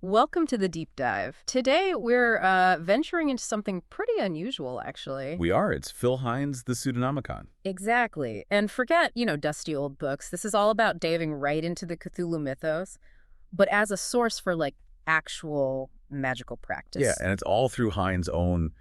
Welcome to the deep dive. Today we're venturing into something pretty unusual, actually. We are. It's Phil Hines' The Pseudonomicon. Exactly. And forget, dusty old books. This is all about diving right into the Cthulhu mythos, but as a source for, actual magical Yeah, practice. and it's all through Hines' own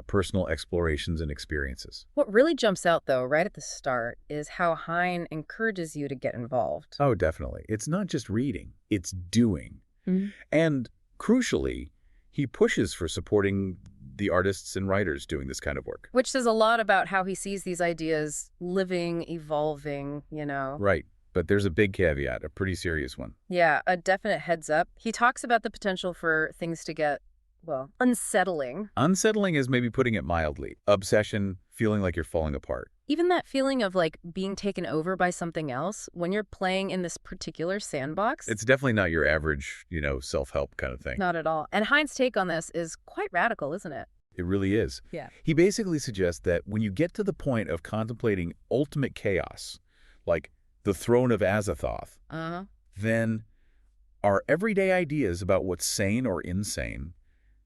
personal explorations and experiences. What really jumps out, though, right at the start, is how Hine encourages you to get involved. Oh, definitely. It's not just reading, it's doing. Mhm. And crucially, he pushes for supporting the artists and writers doing this kind of work. Which says a lot about how he sees these ideas living, evolving. Right. But there's a big caveat, a pretty serious one. Yeah, a definite heads up. He talks about the potential for things to get, well, unsettling. Unsettling is maybe putting it mildly. Obsession, feeling like you're falling apart. Even that feeling of being taken over by something else when you're playing in this particular sandbox. It's definitely not your average, self-help kind of thing. Not at all. And Hines' take on this is quite radical, isn't it? It really is. Yeah. He basically suggests that when you get to the point of contemplating ultimate chaos, like the throne of Azathoth, Uh-huh. then our everyday ideas about what's sane or insane,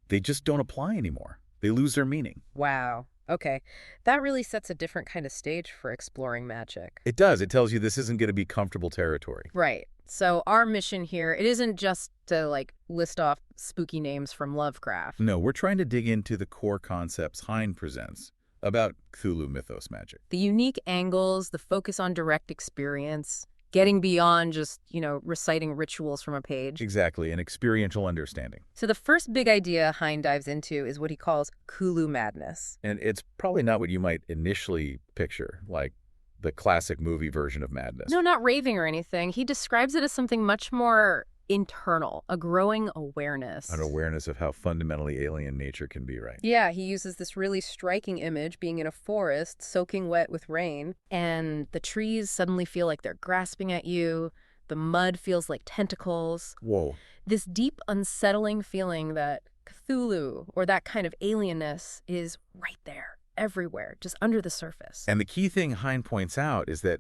they just don't apply anymore. They lose their meaning. Wow. Okay. That really sets a different kind of stage for exploring magic. It does. It tells you this isn't going to be comfortable territory. Right. So our mission here, it isn't just to list off spooky names from Lovecraft. No, we're trying to dig into the core concepts Hine presents about Cthulhu mythos magic. The unique angles, the focus on direct experience, getting beyond just, reciting rituals from a page. Exactly, an experiential understanding. So the first big idea Hine dives into is what he calls Cthulhu madness. And it's probably not what you might initially picture, like the classic movie version of madness. No, not raving or anything. He describes it as something much more internal, a growing awareness. An awareness of how fundamentally alien nature can be, right? Yeah, he uses this really striking image being in a forest, soaking wet with rain, and the trees suddenly feel like they're grasping at you. The mud feels like tentacles. Whoa. This deep, unsettling feeling that Cthulhu, or that kind of alienness, is right there, everywhere, just under the surface. And the key thing Hine points out is that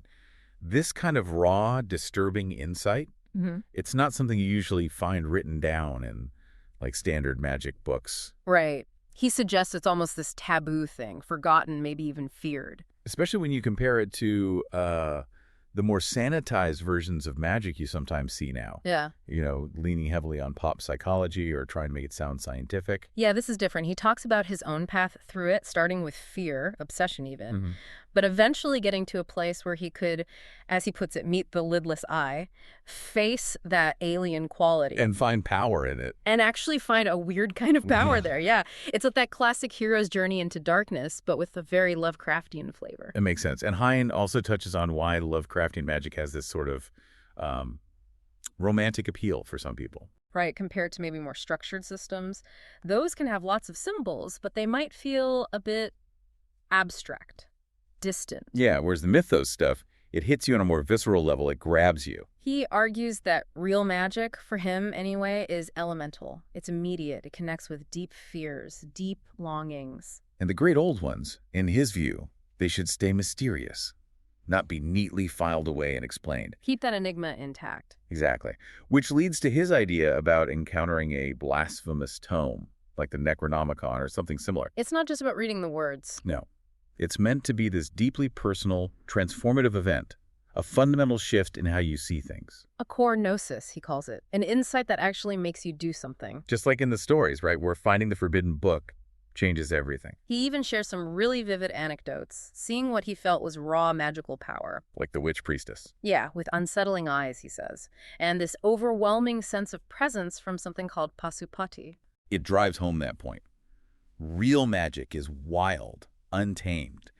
this kind of raw, disturbing insight, it's not something you usually find written down in standard magic books. Right. He suggests it's almost this taboo thing, forgotten, maybe even feared. Especially when you compare it to the more sanitized versions of magic you sometimes see now. Yeah. Leaning heavily on pop psychology or trying to make it sound scientific. Yeah, this is different. He talks about his own path through it, starting with fear, obsession even, but eventually getting to a place where he could, as he puts it, meet the lidless eye, face that alien quality. And find power in it. And actually find a weird kind of power there, yeah. It's like that classic hero's journey into darkness, but with a very Lovecraftian flavor. It makes sense. And Hine also touches on why Lovecraftian magic has this sort of romantic appeal for some people. Right, compared to maybe more structured systems. Those can have lots of symbols, but they might feel a bit abstract, distant. Yeah, whereas the mythos stuff, it hits you on a more visceral level. It grabs you. He argues that real magic, for him anyway, is elemental. It's immediate. It connects with deep fears, deep longings. And the great old ones, in his view, they should stay mysterious, not be neatly filed away and explained. Keep that enigma intact. Exactly. Which leads to his idea about encountering a blasphemous tome, like the Necronomicon or something similar. It's not just about reading the words. No. It's meant to be this deeply personal, transformative event, a fundamental shift in how you see things. A core gnosis, he calls it. An insight that actually makes you do something. Just like in the stories, right, where finding the forbidden book changes everything. He even shares some really vivid anecdotes, seeing what he felt was raw magical power. Like the witch priestess. Yeah, with unsettling eyes, he says. And this overwhelming sense of presence from something called Pasupati. It drives home that point. Real magic is wild, untamed.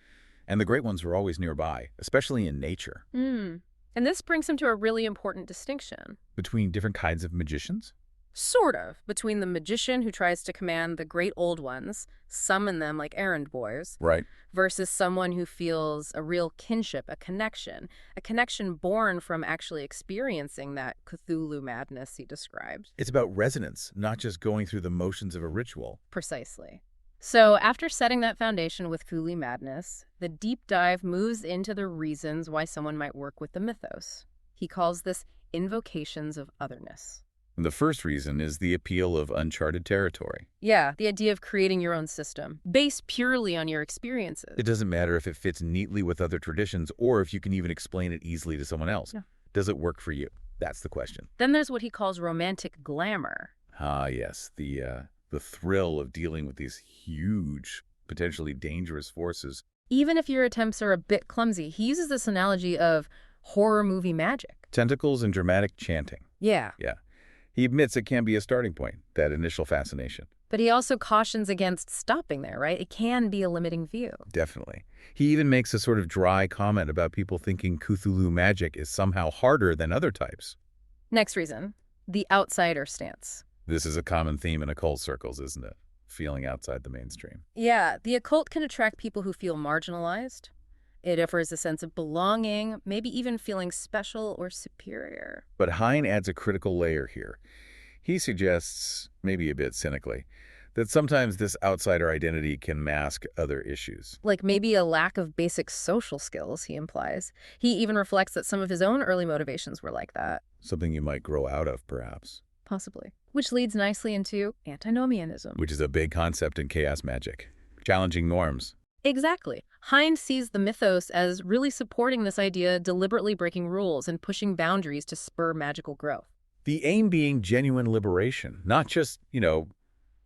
And the great ones are always nearby, especially in nature. And this brings him to a really important distinction. Between different kinds of magicians? Sort of. Between the magician who tries to command the great old ones, summon them like errand boys, Right. versus someone who feels a real kinship, a connection born from actually experiencing that Cthulhu madness he described. It's about resonance, not just going through the motions of a ritual. Precisely. So after setting that foundation with Cthulhu madness, the deep dive moves into the reasons why someone might work with the mythos. He calls this invocations of otherness. The first reason is the appeal of uncharted territory. Yeah, the idea of creating your own system, based purely on your experiences. It doesn't matter if it fits neatly with other traditions or if you can even explain it easily to someone else. Yeah. Does it work for you? That's the question. Then there's what he calls romantic glamour. Ah, yes, the thrill of dealing with these huge, potentially dangerous forces. Even if your attempts are a bit clumsy, he uses this analogy of horror movie magic. Tentacles and dramatic chanting. Yeah. Yeah. He admits it can be a starting point, that initial fascination. But he also cautions against stopping there, right? It can be a limiting view. Definitely. He even makes a sort of dry comment about people thinking Cthulhu magic is somehow harder than other types. Next reason, the outsider stance. This is a common theme in occult circles, isn't it? Feeling outside the mainstream. Yeah, the occult can attract people who feel marginalized. It offers a sense of belonging, maybe even feeling special or superior. But Hein adds a critical layer here. He suggests, maybe a bit cynically, that sometimes this outsider identity can mask other issues. Like maybe a lack of basic social skills, he implies. He even reflects that some of his own early motivations were like that. Something you might grow out of, perhaps. Possibly. Which leads nicely into antinomianism. Which is a big concept in chaos magic. Challenging norms. Exactly. Hein sees the mythos as really supporting this idea, deliberately breaking rules and pushing boundaries to spur magical growth. The aim being genuine liberation, not just,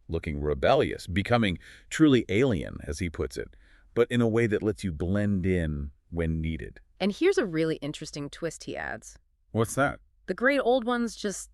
looking rebellious, becoming truly alien, as he puts it, but in a way that lets you blend in when needed. And here's a really interesting twist he adds. What's that? The great old ones just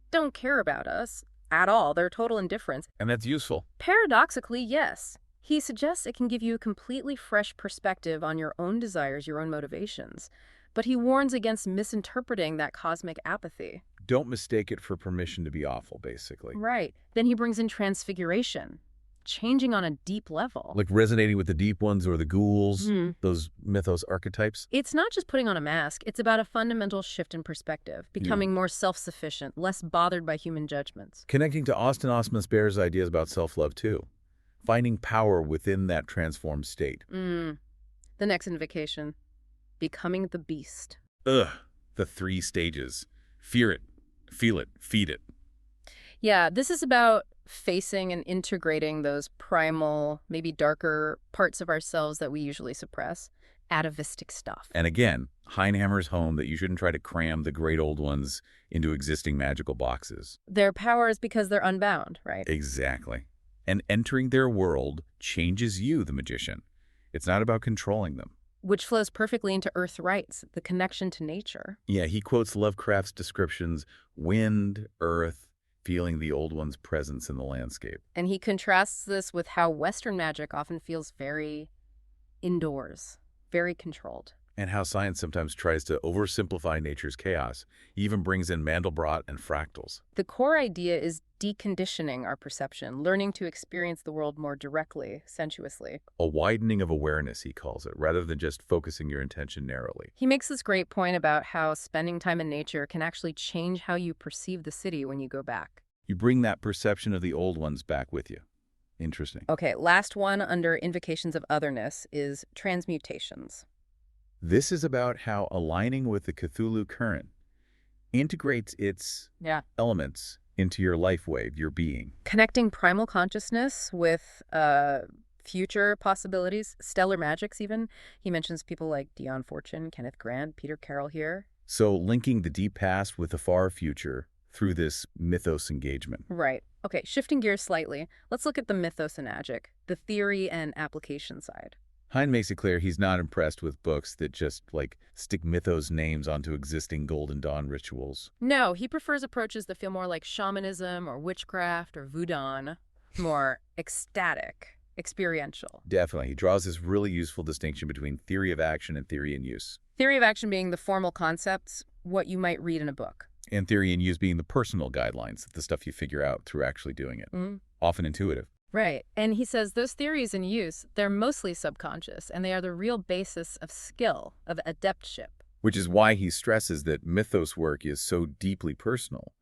don't care about us at all. They're total indifference. And that's useful. Paradoxically, yes. He suggests it can give you a completely fresh perspective on your own desires, your own motivations. But he warns against misinterpreting that cosmic apathy. Don't mistake it for permission to be awful, basically. Right. Then he brings in transfiguration, changing on a deep level. Like resonating with the deep ones or the ghouls, those mythos archetypes. It's not just putting on a mask. It's about a fundamental shift in perspective, becoming more self-sufficient, less bothered by human judgments. Connecting to Austin Osman Spare's ideas about self-love, too. Finding power within that transformed state. The next invocation, becoming the beast. The 3 stages. Fear it, feel it, feed it. Yeah, this is about facing and integrating those primal, maybe darker parts of ourselves that we usually suppress. Atavistic stuff. And again, Hein hammers home that you shouldn't try to cram the great old ones into existing magical boxes. Their power is because they're unbound, right? Exactly. And entering their world changes you, the magician. It's not about controlling them. Which flows perfectly into Earth rights, the connection to nature. Yeah, he quotes Lovecraft's descriptions, wind, earth, feeling the old one's presence in the landscape. And he contrasts this with how Western magic often feels very indoors, very controlled. And how science sometimes tries to oversimplify nature's chaos. He even brings in Mandelbrot and fractals. The core idea is deconditioning our perception, learning to experience the world more directly, sensuously. A widening of awareness, he calls it, rather than just focusing your attention narrowly. He makes this great point about how spending time in nature can actually change how you perceive the city when you go back. You bring that perception of the old ones back with you. Interesting. Okay, last one under invocations of otherness is transmutations. This is about how aligning with the Cthulhu current integrates its elements into your life wave, your being. Connecting primal consciousness with future possibilities, stellar magics even. He mentions people like Dion Fortune, Kenneth Grant, Peter Carroll here. So linking the deep past with the far future through this mythos engagement. Right. Okay, shifting gears slightly, let's look at the mythos and magic, the theory and application side. Hein makes it clear he's not impressed with books that just, stick mythos names onto existing Golden Dawn rituals. No, he prefers approaches that feel more like shamanism or witchcraft or voodoo, more ecstatic, experiential. Definitely. He draws this really useful distinction between theory of action and theory in use. Theory of action being the formal concepts, what you might read in a book. And theory in use being the personal guidelines, the stuff you figure out through actually doing it. Often intuitive. Right. And he says those theories in use, they're mostly subconscious, and they are the real basis of skill, of adeptship. Which is why he stresses that mythos work is so deeply personal.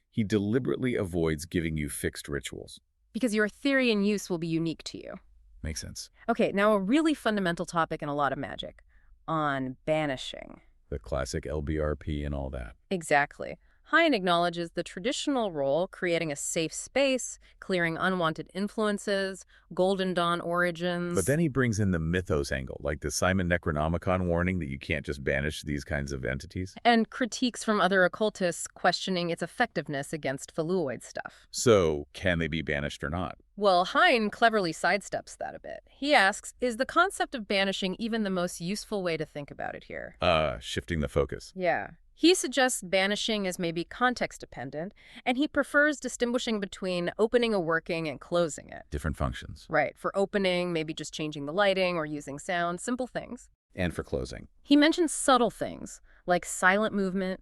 He deliberately avoids giving you fixed rituals. Because your theory in use will be unique to you. Makes sense. Okay, now a really fundamental topic in a lot of magic, on banishing. The classic LBRP and all that. Exactly. Hein acknowledges the traditional role, creating a safe space, clearing unwanted influences, Golden Dawn But origins, then he brings in the mythos angle, like the Simon Necronomicon warning that you can't just banish these kinds of entities. and critiques from other occultists questioning its effectiveness against Feluoid stuff. So, can they be banished or not? Well, Hein cleverly sidesteps that a bit. He asks, is the concept of banishing even the most useful way to think about it here? Shifting the focus. Yeah. He suggests banishing is maybe context-dependent, and he prefers distinguishing between opening a working and closing it. Different functions. Right. For opening, maybe just changing the lighting or using sound, simple things. And for closing. He mentions subtle things, like silent movement,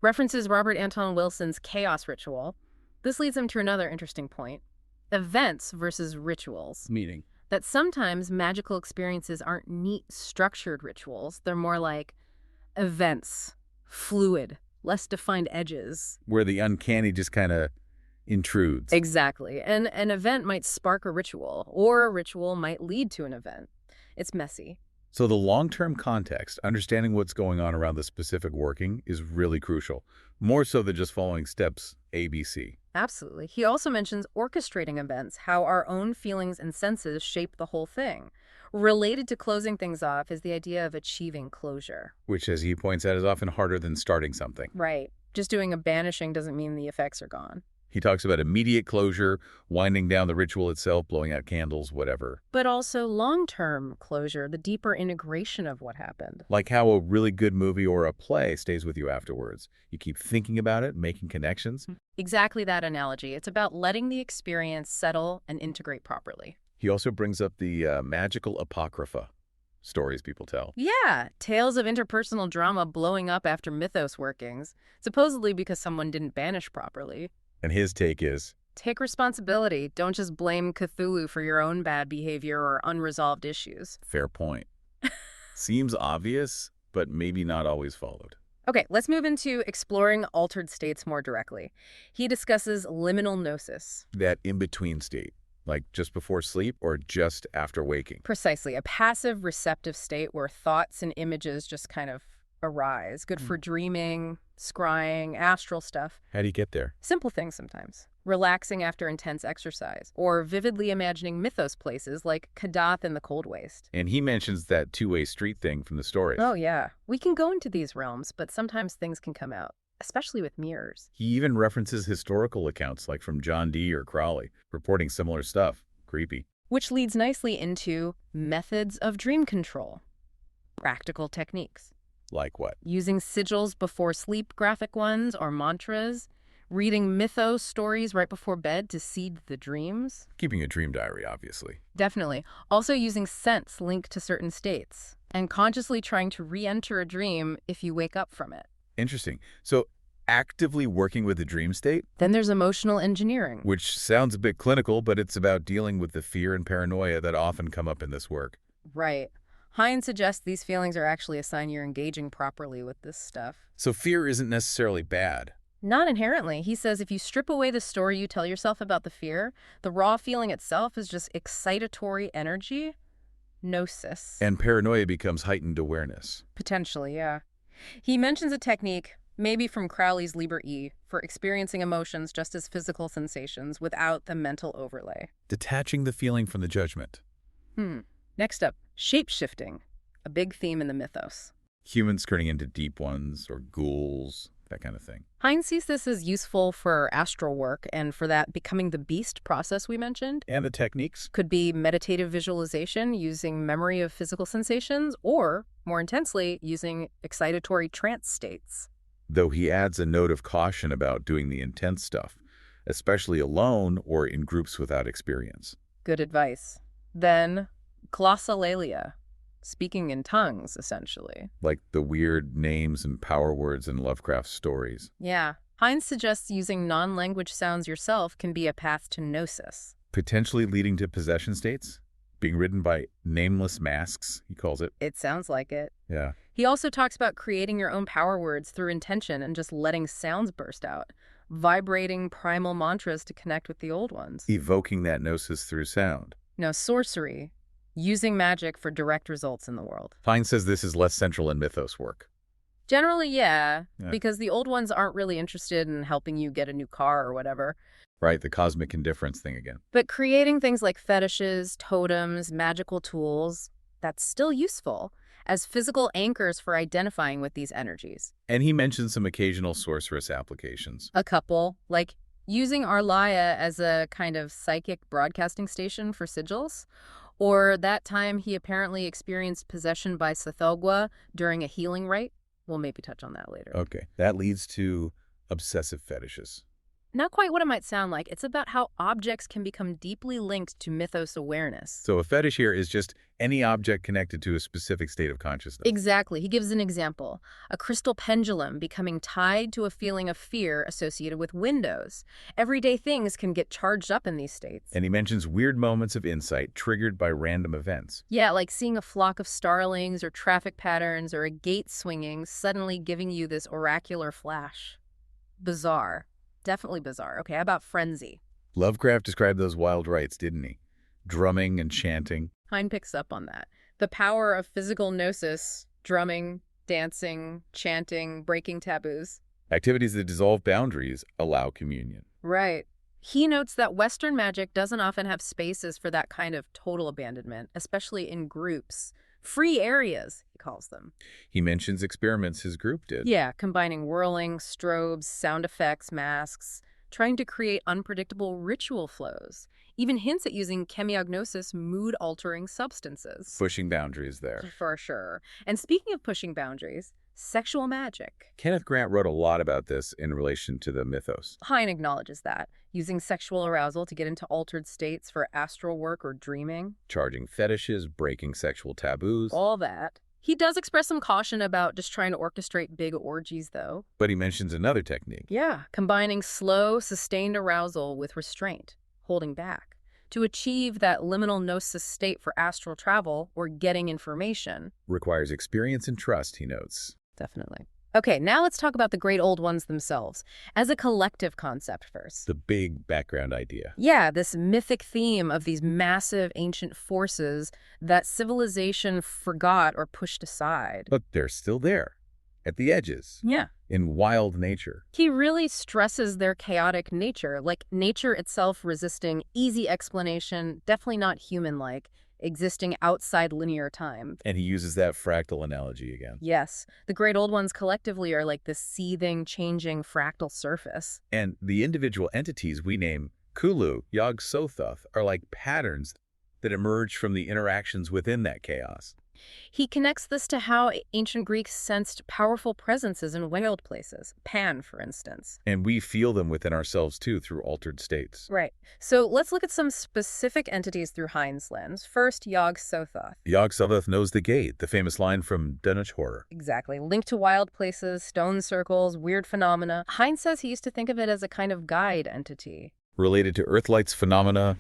references Robert Anton Wilson's chaos ritual. This leads him to another interesting point. Events versus rituals. Meaning? That sometimes magical experiences aren't neat, structured rituals. They're more like events. Fluid, less defined edges. Where the uncanny just kind of intrudes. Exactly. And an event might spark a ritual, or a ritual might lead to an event. It's messy. So the long-term context, understanding what's going on around the specific working, is really crucial. More so than just following steps A, B, C. Absolutely. He also mentions orchestrating events, how our own feelings and senses shape the whole thing. Related to closing things off is the idea of achieving closure. Which, as he points out, is often harder than starting something. Right. Just doing a banishing doesn't mean the effects are gone. He talks about immediate closure, winding down the ritual itself, blowing out candles, whatever. But also long-term closure, the deeper integration of what happened. Like how a really good movie or a play stays with you afterwards. You keep thinking about it, making connections. Exactly that analogy. It's about letting the experience settle and integrate properly. He also brings up the magical apocrypha stories people tell. Yeah, tales of interpersonal drama blowing up after Mythos workings, supposedly because someone didn't banish properly. And his take is, take responsibility. Don't just blame Cthulhu for your own bad behavior or unresolved issues. Fair point. Seems obvious, but maybe not always followed. Okay, let's move into exploring altered states more directly. He discusses liminal gnosis. That in-between state. Like just before sleep or just after waking? Precisely. A passive receptive state where thoughts and images just kind of arise. Good for dreaming, scrying, astral stuff. How do you get there? Simple things sometimes. Relaxing after intense exercise. Or vividly imagining mythos places like Kadath in the Cold Waste. And he mentions that two-way street thing from the stories. Oh, yeah. We can go into these realms, but sometimes things can come out. Especially with mirrors. He even references historical accounts like from John Dee or Crowley, reporting similar stuff. Creepy. Which leads nicely into methods of dream control. Practical techniques. Like what? Using sigils before sleep, graphic ones, or mantras. Reading mythos stories right before bed to seed the dreams. Keeping a dream diary, obviously. Definitely. Also using scents linked to certain states. And consciously trying to re-enter a dream if you wake up from it. Interesting. So actively working with the dream state? Then there's emotional engineering. Which sounds a bit clinical, but it's about dealing with the fear and paranoia that often come up in this work. Right. Hein suggests these feelings are actually a sign you're engaging properly with this stuff. So fear isn't necessarily bad. Not inherently. He says if you strip away the story you tell yourself about the fear, the raw feeling itself is just excitatory energy. Gnosis. And paranoia becomes heightened awareness. Potentially, yeah. He mentions a technique, maybe from Crowley's Liber E, for experiencing emotions just as physical sensations without the mental overlay. Detaching the feeling from the judgment. Next up, shape-shifting, a big theme in the mythos. Humans turning into deep ones or ghouls, that kind of thing. Hein sees this as useful for astral work and for that becoming the beast process we mentioned. And the techniques? Could be meditative visualization using memory of physical sensations or, more intensely, using excitatory trance states. Though he adds a note of caution about doing the intense stuff, especially alone or in groups without experience. Good advice. Then, glossolalia, speaking in tongues, essentially. Like the weird names and power words in Lovecraft's stories. Yeah. Hein suggests using non-language sounds yourself can be a path to gnosis. Potentially leading to possession states? Being ridden by nameless masks, he calls it. It sounds like it. Yeah. He also talks about creating your own power words through intention and just letting sounds burst out. Vibrating primal mantras to connect with the old ones. Evoking that gnosis through sound. Now, sorcery. Using magic for direct results in the world. Hein says this is less central in mythos work. Generally, yeah, because the old ones aren't really interested in helping you get a new car or whatever. Right, the cosmic indifference thing again. But creating things like fetishes, totems, magical tools, that's still useful as physical anchors for identifying with these energies. And he mentioned some occasional sorceress applications. A couple, like using Arlaya as a kind of psychic broadcasting station for sigils, or that time he apparently experienced possession by Sotholgwa during a healing rite. We'll maybe touch on that later. Okay, that leads to obsessive fetishes. Not quite what it might sound like. It's about how objects can become deeply linked to mythos awareness. So a fetish here is just any object connected to a specific state of consciousness. Exactly. He gives an example. A crystal pendulum becoming tied to a feeling of fear associated with windows. Everyday things can get charged up in these states. And he mentions weird moments of insight triggered by random events. Yeah, like seeing a flock of starlings or traffic patterns or a gate swinging suddenly giving you this oracular flash. Bizarre. Definitely bizarre. Okay, how about frenzy? Lovecraft described those wild rites, didn't he? Drumming and chanting. Hine picks up on that. The power of physical gnosis, drumming, dancing, chanting, breaking taboos. Activities that dissolve boundaries allow communion. Right. He notes that Western magic doesn't often have spaces for that kind of total abandonment, especially in groups. Free areas, he calls them. He mentions experiments his group did. Yeah, combining whirling, strobes, sound effects, masks, trying to create unpredictable ritual flows. Even hints at using chemiognosis mood-altering substances. Pushing boundaries there. For sure. And speaking of pushing boundaries, sexual magic. Kenneth Grant wrote a lot about this in relation to the mythos. Hine acknowledges that, using sexual arousal to get into altered states for astral work or dreaming. Charging fetishes, breaking sexual taboos. All that. He does express some caution about just trying to orchestrate big orgies, though. But he mentions another technique. Yeah, combining slow, sustained arousal with restraint, holding back, to achieve that liminal gnosis state for astral travel or getting information. Requires experience and trust, he notes. Definitely. Okay, now let's talk about the great old ones themselves, as a collective concept first. The big background idea. Yeah, this mythic theme of these massive ancient forces that civilization forgot or pushed aside. But they're still there, at the edges. Yeah. In wild nature. He really stresses their chaotic nature, like nature itself resisting easy explanation, definitely not human-like, existing outside linear time. And he uses that fractal analogy again. Yes, the great old ones collectively are like this seething, changing fractal surface. And the individual entities we name Cthulhu, Yog-Sothoth, are like patterns that emerge from the interactions within that chaos. He connects this to how ancient Greeks sensed powerful presences in wild places, Pan, for instance. And we feel them within ourselves, too, through altered states. Right. So let's look at some specific entities through Hine's lens. First, Yog-Sothoth. Yog-Sothoth knows the gate, the famous line from Dunwich Horror. Exactly. Linked to wild places, stone circles, weird phenomena. Hine says he used to think of it as a kind of guide entity. Related to Earthlight's phenomena,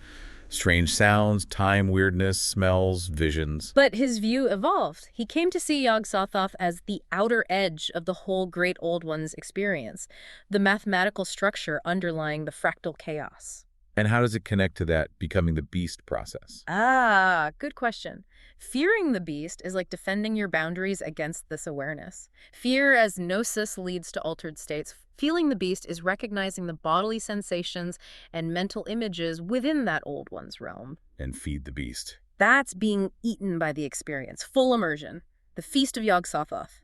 strange sounds, time weirdness, smells, visions. But his view evolved. He came to see Yog-Sothoth as the outer edge of the whole Great Old One's experience, the mathematical structure underlying the fractal chaos. And how does it connect to that becoming the beast process? Ah, good question. Fearing the beast is like defending your boundaries against this awareness. Fear as gnosis leads to altered states. Feeling the beast is recognizing the bodily sensations and mental images within that old one's realm. And feed the beast. That's being eaten by the experience. Full immersion. The feast of Yog-Sothoth.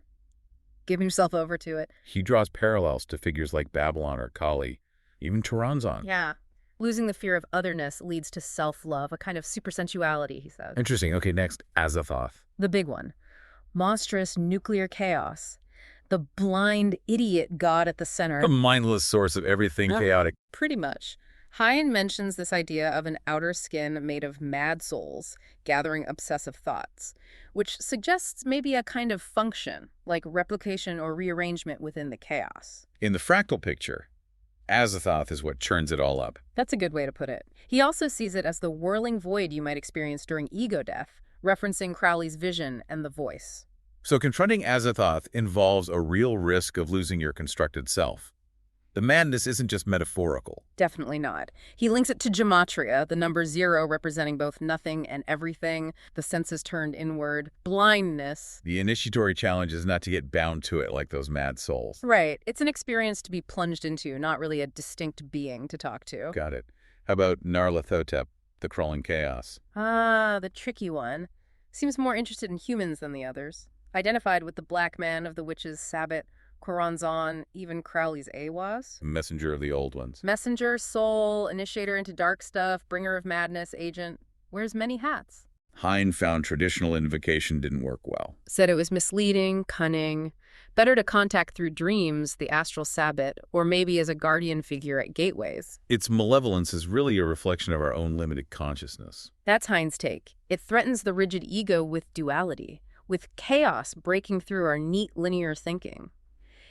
Giving yourself over to it. He draws parallels to figures like Babylon or Kali, even Taranzan. Yeah. Losing the fear of otherness leads to self-love, a kind of supersensuality, he says. Interesting. Okay, next, Azathoth. The big one. Monstrous nuclear chaos. The blind idiot god at the center. The mindless source of everything chaotic. Pretty much. Hine mentions this idea of an outer skin made of mad souls, gathering obsessive thoughts, which suggests maybe a kind of function, like replication or rearrangement within the chaos. In the fractal picture, Azathoth is what churns it all up. That's a good way to put it. He also sees it as the whirling void you might experience during ego death, referencing Crowley's vision and the voice. So confronting Azathoth involves a real risk of losing your constructed self. The madness isn't just metaphorical. Definitely not. He links it to gematria, the number 0 representing both nothing and everything, the senses turned inward, blindness. The initiatory challenge is not to get bound to it like those mad souls. Right. It's an experience to be plunged into, not really a distinct being to talk to. Got it. How about Nyarlathotep, the crawling chaos? Ah, the tricky one. Seems more interested in humans than the others. Identified with the black man of the witches' Sabbat, Choronzon, even Crowley's Awas. Messenger of the old ones. Messenger, soul, initiator into dark stuff, bringer of madness, agent. Wears many hats. Hein found traditional invocation didn't work well. Said it was misleading, cunning. Better to contact through dreams, the astral Sabbat, or maybe as a guardian figure at gateways. Its malevolence is really a reflection of our own limited consciousness. That's Hein's take. It threatens the rigid ego with duality, with chaos breaking through our neat linear thinking.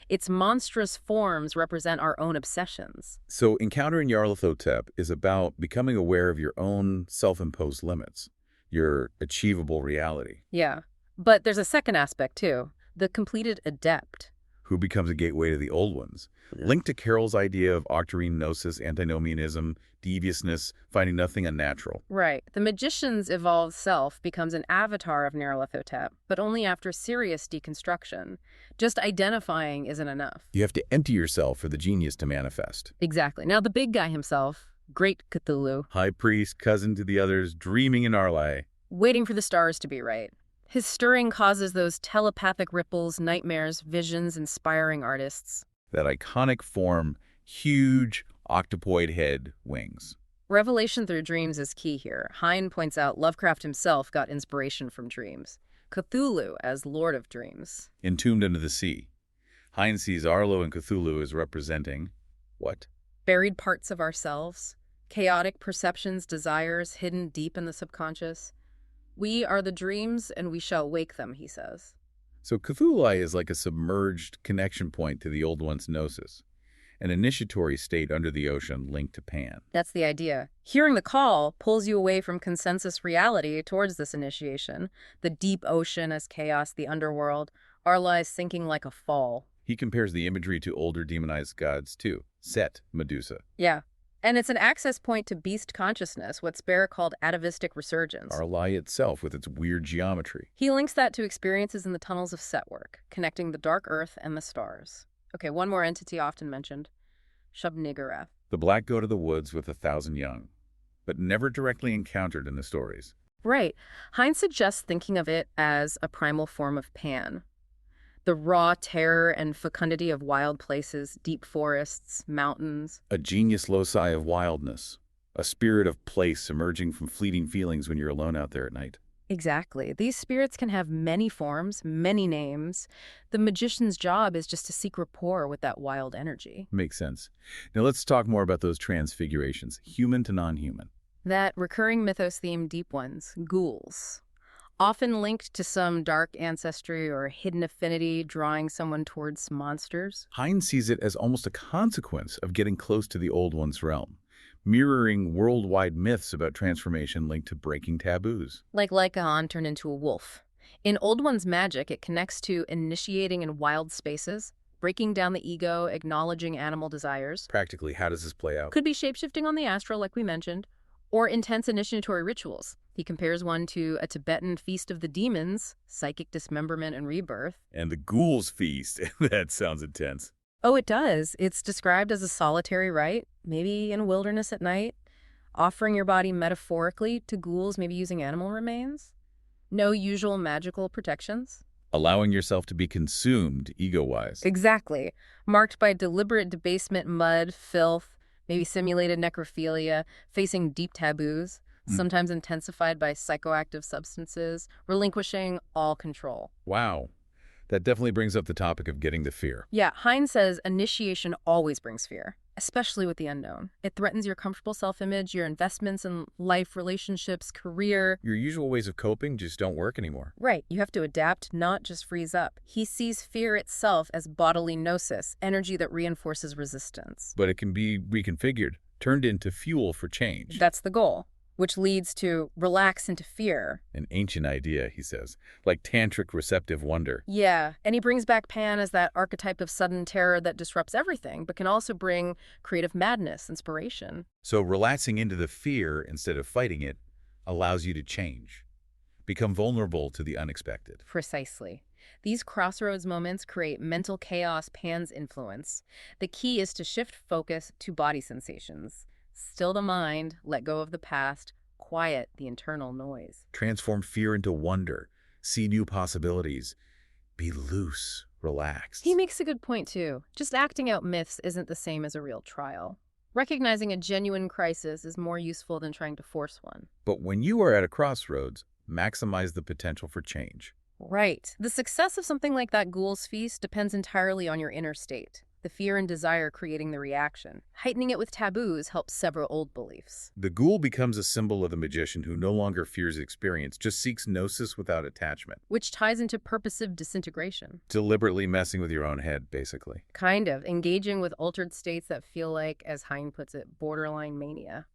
Its monstrous forms represent our own obsessions. So encountering Nyarlathotep is about becoming aware of your own self-imposed limits, your achievable reality. Yeah, but there's a second aspect too, the completed adept. Who becomes a gateway to the old ones. Linked to Carroll's idea of octarine gnosis, antinomianism, deviousness, finding nothing unnatural. Right. The magician's evolved self becomes an avatar of Nyarlathotep, but only after serious deconstruction. Just identifying isn't enough. You have to empty yourself for the genius to manifest. Exactly. Now the big guy himself, Great Cthulhu, High priest, cousin to the others, dreaming in Arlai. waiting for the stars to be right. His stirring causes those telepathic ripples, nightmares, visions, inspiring artists. That iconic form, huge octopoid head, wings. Revelation through dreams is key here. Hein points out Lovecraft himself got inspiration from dreams. Cthulhu as Lord of Dreams. Entombed under the sea. Hein sees Arlo and Cthulhu as representing what? Buried parts of ourselves, chaotic perceptions, desires hidden deep in the subconscious. We are the dreams, and we shall wake them, he says. So Cthulhu is like a submerged connection point to the old one's gnosis, an initiatory state under the ocean linked to Pan. That's the idea. Hearing the call pulls you away from consensus reality towards this initiation. The deep ocean as chaos, the underworld. Our lives sinking like a fall. He compares the imagery to older demonized gods too. Set, Medusa. Yeah. And it's an access point to beast consciousness, what Spare called atavistic resurgence. Arlai itself with its weird geometry. He links that to experiences in the tunnels of set work, connecting the dark earth and the stars. Okay, one more entity often mentioned. Shub-Niggurath. The black goat of the woods with 1,000 young, but never directly encountered in the stories. Right. Hein suggests thinking of it as a primal form of Pan. The raw terror and fecundity of wild places, deep forests, mountains. A genius loci of wildness. A spirit of place emerging from fleeting feelings when you're alone out there at night. Exactly. These spirits can have many forms, many names. The magician's job is just to seek rapport with that wild energy. Makes sense. Now let's talk more about those transfigurations, human to non-human. That recurring mythos-themed deep ones, ghouls. Often linked to some dark ancestry or hidden affinity, drawing someone towards monsters. Hein sees it as almost a consequence of getting close to the old one's realm, mirroring worldwide myths about transformation linked to breaking taboos. Like Mahan turned into a wolf. In Old One's magic, it connects to initiating in wild spaces, breaking down the ego, acknowledging animal desires. Practically, how does this play out? Could be shapeshifting on the astral, like we mentioned, or intense initiatory rituals. He compares one to a Tibetan feast of the demons, psychic dismemberment and rebirth. And the ghouls feast. That sounds intense. Oh, it does. It's described as a solitary rite, maybe in a wilderness at night, offering your body metaphorically to ghouls, maybe using animal remains. No usual magical protections. Allowing yourself to be consumed ego-wise. Exactly. Marked by deliberate debasement, mud, filth, maybe simulated necrophilia, facing deep taboos, sometimes intensified by psychoactive substances, relinquishing all control. Wow. That definitely brings up the topic of getting the fear. Yeah, Hein says initiation always brings fear, especially with the unknown. It threatens your comfortable self-image, your investments in life, relationships, career. Your usual ways of coping just don't work anymore. Right. You have to adapt, not just freeze up. He sees fear itself as bodily gnosis, energy that reinforces resistance. But it can be reconfigured, turned into fuel for change. That's the goal. which leads to relax into fear. An ancient idea, he says, like tantric receptive wonder. Yeah, and he brings back Pan as that archetype of sudden terror that disrupts everything, but can also bring creative madness, inspiration. So relaxing into the fear instead of fighting it allows you to change, become vulnerable to the unexpected. Precisely. These crossroads moments create mental chaos Pan's influence. The key is to shift focus to body sensations. Still the mind, let go of the past, quiet the internal noise. Transform fear into wonder, see new possibilities, be loose, relaxed. He makes a good point, too. Just acting out myths isn't the same as a real trial. Recognizing a genuine crisis is more useful than trying to force one. But when you are at a crossroads, maximize the potential for change. Right. The success of something like that Ghoul's Feast depends entirely on your inner state, the fear and desire creating the reaction. Heightening it with taboos helps sever old beliefs. The ghoul becomes a symbol of the magician who no longer fears experience, just seeks gnosis without attachment. Which ties into purposive disintegration. Deliberately messing with your own head, basically. Kind of. Engaging with altered states that feel like, as Hein puts it, borderline mania.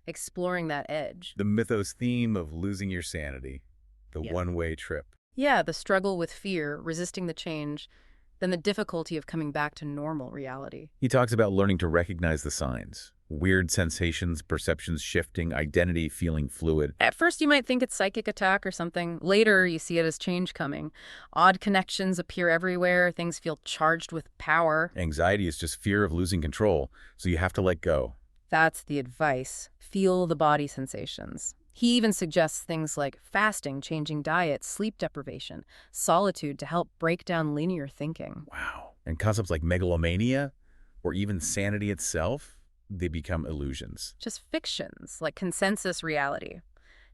Exploring that edge. The mythos theme of losing your sanity. The one-way trip. Yeah, the struggle with fear, resisting the change, then the difficulty of coming back to normal reality. He talks about learning to recognize the signs. Weird sensations, perceptions shifting, identity feeling fluid. At first you might think it's psychic attack or something. Later you see it as change coming. Odd connections appear everywhere. Things feel charged with power. Anxiety is just fear of losing control, so you have to let go. That's the advice. Feel the body sensations. He even suggests things like fasting, changing diet, sleep deprivation, solitude to help break down linear thinking. Wow. And concepts like megalomania or even sanity itself, they become illusions. Just fictions, like consensus reality.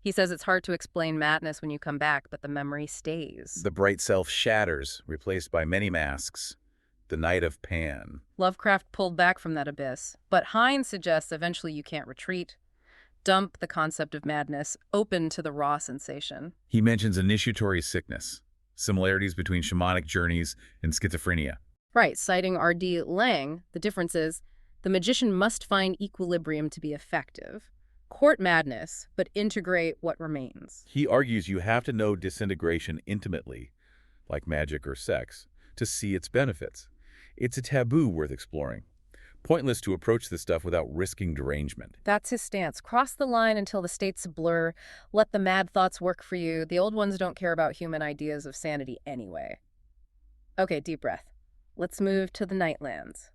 He says it's hard to explain madness when you come back, but the memory stays. The bright self shatters, replaced by many masks. The Night of Pan. Lovecraft pulled back from that abyss, but Hein suggests eventually you can't retreat. Dump the concept of madness, open to the raw sensation. He mentions initiatory sickness, similarities between shamanic journeys and schizophrenia. Right, citing R.D. Lang, the difference is the magician must find equilibrium to be effective. Court madness, but integrate what remains. He argues you have to know disintegration intimately, like magic or sex, to see its benefits. It's a taboo worth exploring. Pointless to approach this stuff without risking derangement. That's his stance. Cross the line until the state's a blur. Let the mad thoughts work for you. The old ones don't care about human ideas of sanity anyway. Okay, deep breath. Let's move to the Nightlands.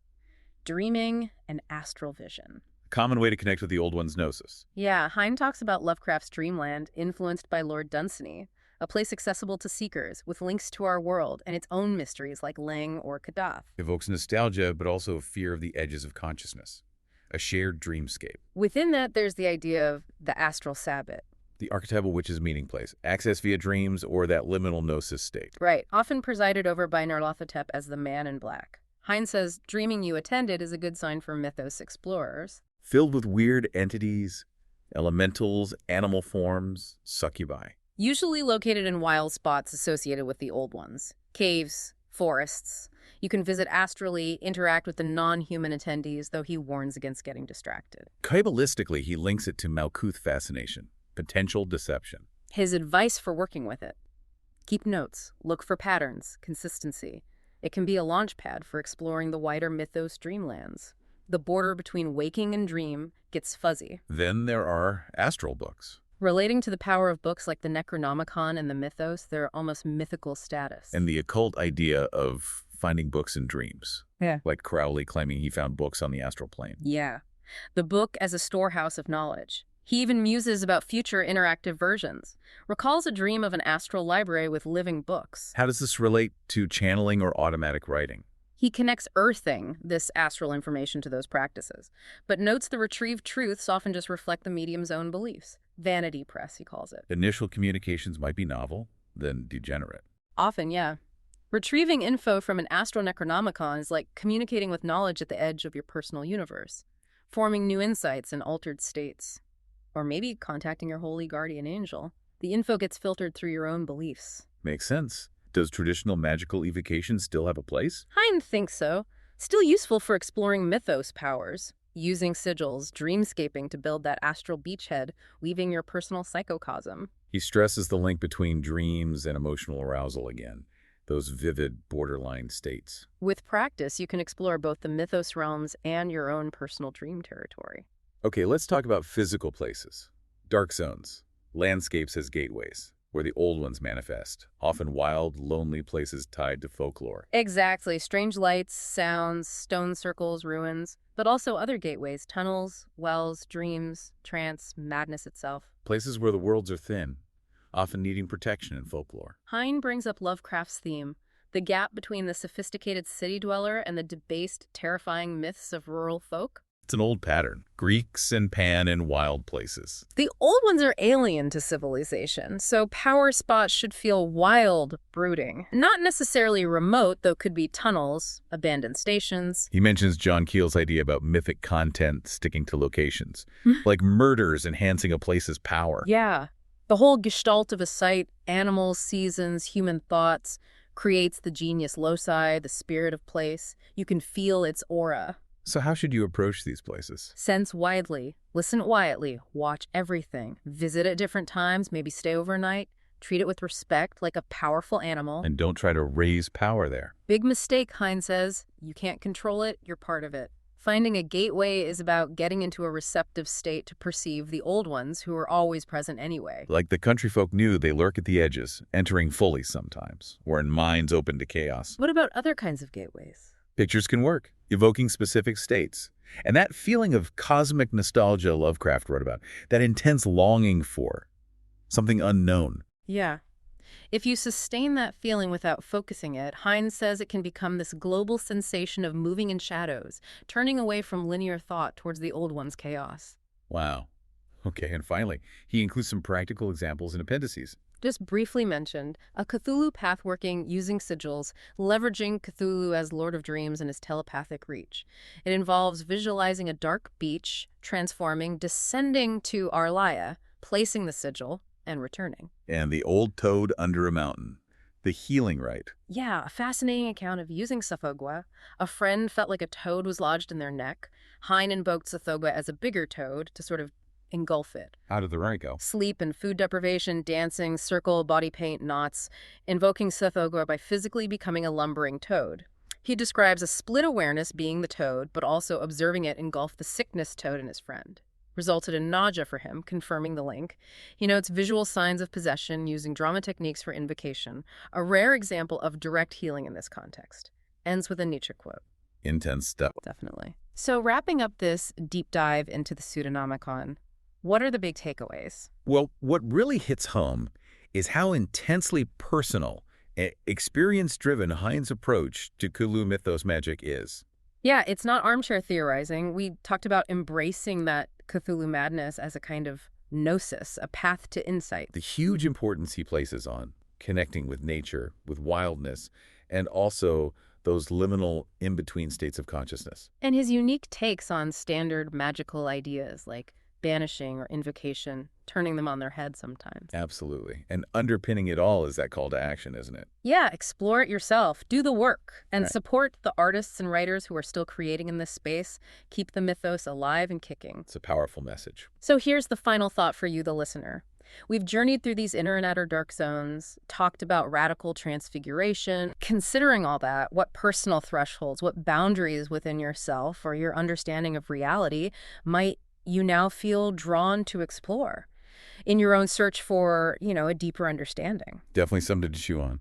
Dreaming and astral vision. A common way to connect with the old one's gnosis. Yeah, Hein talks about Lovecraft's dreamland, influenced by Lord Dunsany, a place accessible to seekers, with links to our world and its own mysteries like Lang or Kadath. Evokes nostalgia, but also a fear of the edges of consciousness. A shared dreamscape. Within that, there's the idea of the astral Sabbath. The archetypal witch's meeting place. Access via dreams or that liminal gnosis state. Right, often presided over by Nyarlathotep as the Man in Black. Hein says dreaming you attended is a good sign for Mythos explorers. Filled with weird entities, elementals, animal forms, succubi. Usually located in wild spots associated with the old ones. Caves, forests. You can visit astrally, interact with the non-human attendees, though he warns against getting distracted. Kabbalistically, he links it to Malkuth fascination, potential deception. His advice for working with it: keep notes, look for patterns, consistency. It can be a launch pad for exploring the wider Mythos dreamlands. The border between waking and dream gets fuzzy. Then there are astral books. Relating to the power of books like the Necronomicon and the Mythos, they're almost mythical status. And the occult idea of finding books in dreams. Yeah. Like Crowley claiming he found books on the astral plane. Yeah. The book as a storehouse of knowledge. He even muses about future interactive versions. Recalls a dream of an astral library with living books. How does this relate to channeling or automatic writing? He connects earthing this astral information to those practices, but notes the retrieved truths often just reflect the medium's own beliefs. Vanity press, he calls it. Initial communications might be novel, then degenerate. Often, yeah. Retrieving info from an astral Necronomicon is like communicating with knowledge at the edge of your personal universe, forming new insights in altered states. Or maybe contacting your holy guardian angel. The info gets filtered through your own beliefs. Makes sense. Does traditional magical evocation still have a place? Hein thinks so. Still useful for exploring Mythos powers. using sigils, dreamscaping to build that astral beachhead, weaving your personal psychocosm. He stresses the link between dreams and emotional arousal again, those vivid, borderline states. With practice, you can explore both the mythos realms and your own personal dream territory. Okay, let's talk about physical places. Dark zones, landscapes as gateways, where the old ones manifest, often wild, lonely places tied to folklore. Exactly. Strange lights, sounds, stone circles, ruins, but also other gateways, tunnels, wells, dreams, trance, madness itself. Places where the worlds are thin, often needing protection in folklore. Hine brings up Lovecraft's theme, the gap between the sophisticated city dweller and the debased, terrifying myths of rural folk. It's an old pattern. Greeks and Pan in wild places. The old ones are alien to civilization, so power spots should feel wild, brooding. Not necessarily remote, though could be tunnels, abandoned stations. He mentions John Keel's idea about mythic content sticking to locations, like murders enhancing a place's power. Yeah. The whole gestalt of a site, animals, seasons, human thoughts, creates the genius loci, the spirit of place. You can feel its aura. So how should you approach these places? Sense widely, listen quietly, watch everything, visit at different times, maybe stay overnight, treat it with respect like a powerful animal. And don't try to raise power there. Big mistake, Hine says. You can't control it, you're part of it. Finding a gateway is about getting into a receptive state to perceive the old ones who are always present anyway. Like the country folk knew, they lurk at the edges, entering fully sometimes, or in minds open to chaos. What about other kinds of gateways? Pictures can work, evoking specific states. And that feeling of cosmic nostalgia Lovecraft wrote about, that intense longing for something unknown. Yeah. If you sustain that feeling without focusing it, Hine says it can become this global sensation of moving in shadows, turning away from linear thought towards the old one's chaos. Wow. Okay, and finally, he includes some practical examples and appendices. Just briefly mentioned, a Cthulhu path working using sigils, leveraging Cthulhu as Lord of Dreams and his telepathic reach. It involves visualizing a dark beach, transforming, descending to Arlaia, placing the sigil, and returning. And the old toad under a mountain. The healing rite. Yeah, a fascinating account of using Tsathoggua. A friend felt like a toad was lodged in their neck. Hine invoked Tsathoggua as a bigger toad to sort of engulf it. How did the rite go? Sleep and food deprivation, dancing, circle, body paint, knots, invoking Tsathoggua by physically becoming a lumbering toad. He describes a split awareness being the toad, but also observing it engulf the sickness toad and his friend. Resulted in nausea for him, confirming the link. He notes visual signs of possession using drama techniques for invocation, a rare example of direct healing in this context. Ends with a Nietzsche quote. Intense stuff. Definitely. So wrapping up this deep dive into the Pseudonomicon, what are the big takeaways? Well, what really hits home is how intensely personal, experience-driven Hine's approach to Cthulhu mythos magic is. Yeah, it's not armchair theorizing. We talked about embracing that Cthulhu madness as a kind of gnosis, a path to insight. The huge importance he places on connecting with nature, with wildness, and also those liminal in-between states of consciousness. And his unique takes on standard magical ideas like banishing or invocation, turning them on their head sometimes. Absolutely. And underpinning it all is that call to action, isn't it? Yeah, explore it yourself. Do the work. And Right. support the artists and writers who are still creating in this space. Keep the mythos alive and kicking. It's a powerful message. So here's the final thought for you, the listener. We've journeyed through these inner and outer dark zones, talked about radical transfiguration. Considering all that, what personal thresholds, what boundaries within yourself or your understanding of reality might you now feel drawn to explore in your own search for, a deeper understanding? Definitely something to chew on.